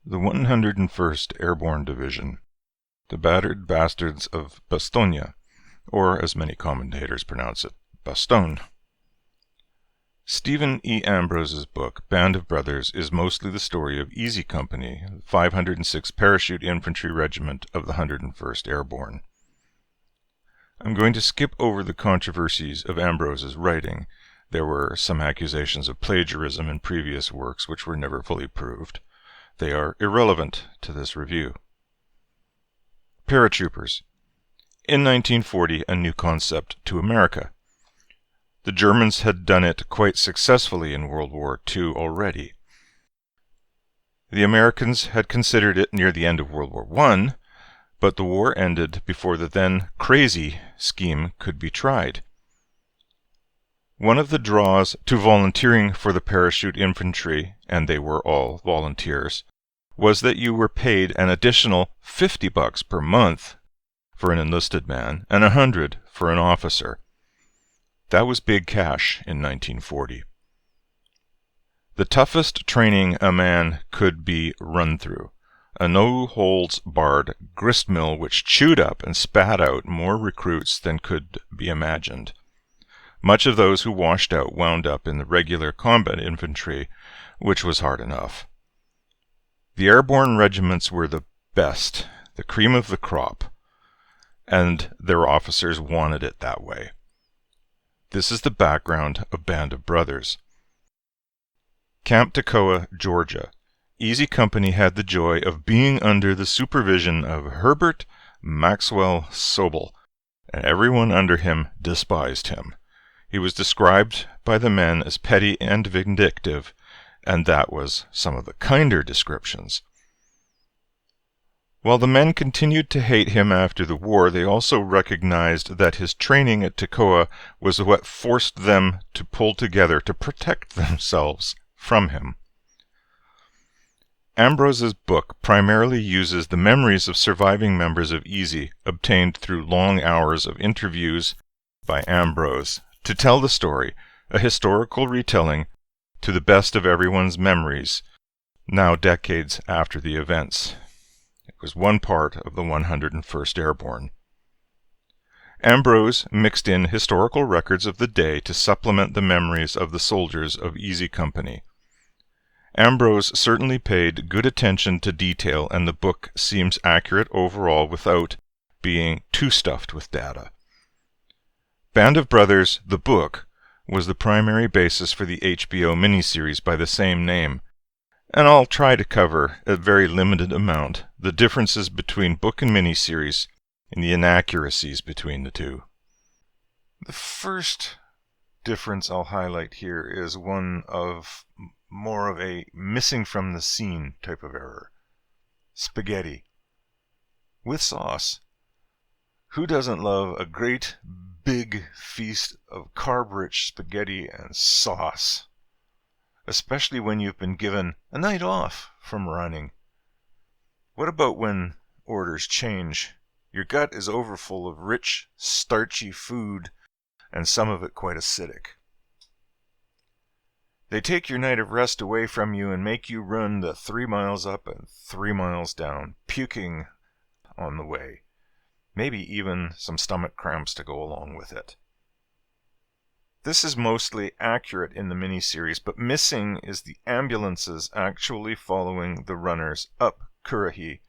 The 101st Airborne Division, the battered bastards of Bastogne, or as many commentators pronounce it, Bastogne. Stephen E. Ambrose's book, Band of Brothers, is mostly the story of Easy Company, 506th Parachute Infantry Regiment of the 101st Airborne. I'm going to skip over the controversies of Ambrose's writing. There were some accusations of plagiarism in previous works which were never fully proved. They are irrelevant to this review. Paratroopers. In 1940, a new concept to America. The Germans had done it quite successfully in World War II already. The Americans had considered it near the end of World War I, but the war ended before the then crazy scheme could be tried. One of the draws to volunteering for the parachute infantry, and they were all volunteers, was that you were paid an additional $50 per month for an enlisted man and $100 for an officer. That was big cash in 1940. The toughest training a man could be run through, a no-holds-barred gristmill which chewed up and spat out more recruits than could be imagined. Much of those who washed out wound up in the regular combat infantry, which was hard enough. The airborne regiments were the best, the cream of the crop, and their officers wanted it that way. This is the background of Band of Brothers. Camp Toccoa, Georgia. Easy Company had the joy of being under the supervision of Herbert Maxwell Sobel, and everyone under him despised him. He was described by the men as petty and vindictive, and that was some of the kinder descriptions. While the men continued to hate him after the war, they also recognized that his training at Toccoa was what forced them to pull together to protect themselves from him. Ambrose's book primarily uses the memories of surviving members of Easy, obtained through long hours of interviews by Ambrose, to tell the story, a historical retelling to the best of everyone's memories, now decades after the events. It was one part of the 101st Airborne. Ambrose mixed in historical records of the day to supplement the memories of the soldiers of Easy Company. Ambrose certainly paid good attention to detail, and the book seems accurate overall without being too stuffed with data. Band of Brothers, the book, was the primary basis for the HBO miniseries by the same name, and I'll try to cover a very limited amount the differences between book and miniseries and the inaccuracies between the two. The first difference I'll highlight here is one of more of a missing from the scene type of error. Spaghetti. With sauce. Who doesn't love a great big feast of carb-rich spaghetti and sauce? Especially when you've been given a night off from running. What about when orders change? Your gut is overfull of rich, starchy food, and some of it quite acidic. They take your night of rest away from you and make you run the 3 miles up and 3 miles down, puking on the way. Maybe even some stomach cramps to go along with it. This is mostly accurate in the miniseries, but missing is the ambulances actually following the runners up Currahee.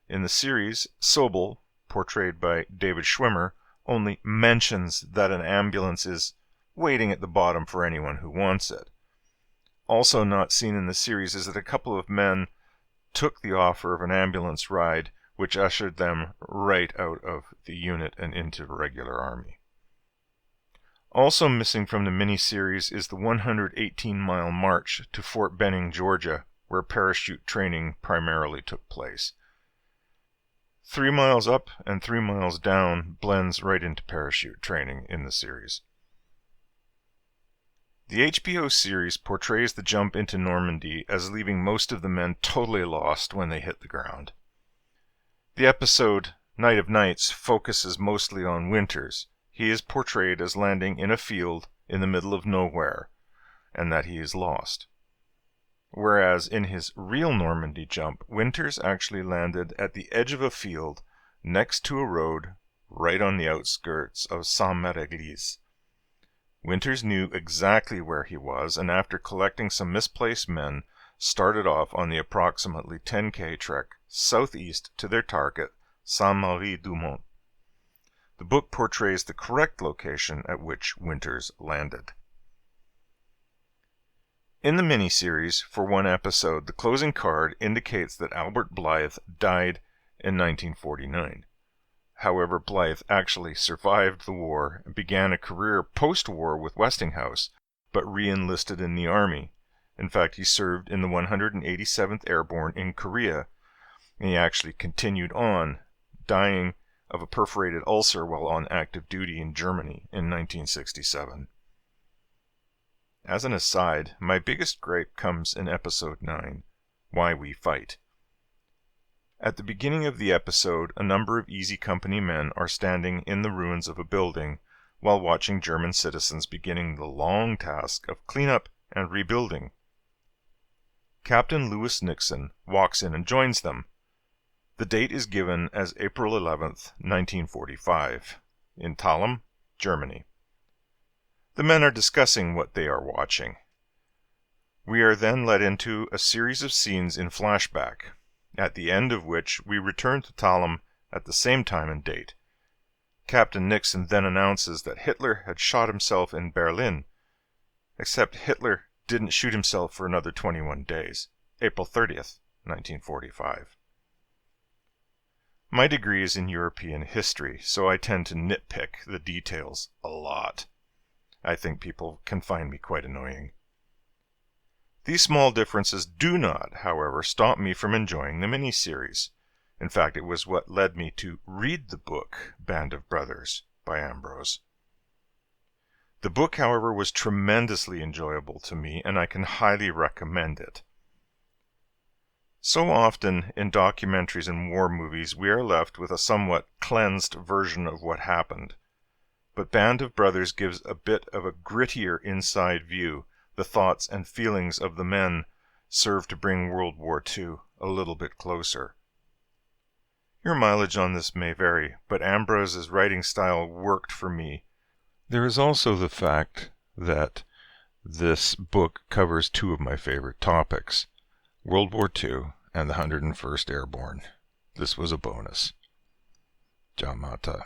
In the series, Sobel, portrayed by David Schwimmer, only mentions that an ambulance is waiting at the bottom for anyone who wants it. Also not seen in the series is that a couple of men took the offer of an ambulance ride, which ushered them right out of the unit and into the regular army. Also missing from the miniseries is the 118-mile march to Fort Benning, Georgia, where parachute training primarily took place. 3 miles up and 3 miles down blends right into parachute training in the series. The HBO series portrays the jump into Normandy as leaving most of the men totally lost when they hit the ground. The episode Night of Nights focuses mostly on Winters. He is portrayed as landing in a field in the middle of nowhere, and that he is lost. whereas in his real Normandy jump, Winters actually landed at the edge of a field next to a road right on the outskirts of Saint-Méréglise. Winters knew exactly where he was, and after collecting some misplaced men, started off on the approximately 10K trek southeast to their target, Saint-Marie-du-Mont. The book portrays the correct location at which Winters landed. In the miniseries, for one episode, the closing card indicates that Albert Blythe died in 1949. However, Blythe actually survived the war and began a career post-war with Westinghouse, but re-enlisted in the Army. In fact, he served in the 187th Airborne in Korea, and he actually continued on, dying of a perforated ulcer while on active duty in Germany in 1967. As an aside, my biggest gripe comes in Episode 9, Why We Fight. At the beginning of the episode, a number of Easy Company men are standing in the ruins of a building while watching German citizens beginning the long task of cleanup and rebuilding. Captain Lewis Nixon walks in and joins them. The date is given as April 11th, 1945, in Thalheim, Germany. The men are discussing what they are watching. We are then led into a series of scenes in flashback, at the end of which we return to Thalheim at the same time and date. Captain Nixon then announces that Hitler had shot himself in Berlin, except Hitler didn't shoot himself for another 21 days, April 30th, 1945. My degree is in European history, so I tend to nitpick the details a lot. I think people can find me quite annoying. These small differences do not, however, stop me from enjoying the miniseries. In fact, it was what led me to read the book Band of Brothers by Ambrose. The book, however, was tremendously enjoyable to me, and I can highly recommend it. So often in documentaries and war movies, we are left with a somewhat cleansed version of what happened. But Band of Brothers gives a bit of a grittier inside view. The thoughts and feelings of the men serve to bring World War II a little bit closer. Your mileage on this may vary, but Ambrose's writing style worked for me. There is also the fact that this book covers two of my favorite topics, World War II and the 101st Airborne. This was a bonus. Jamata.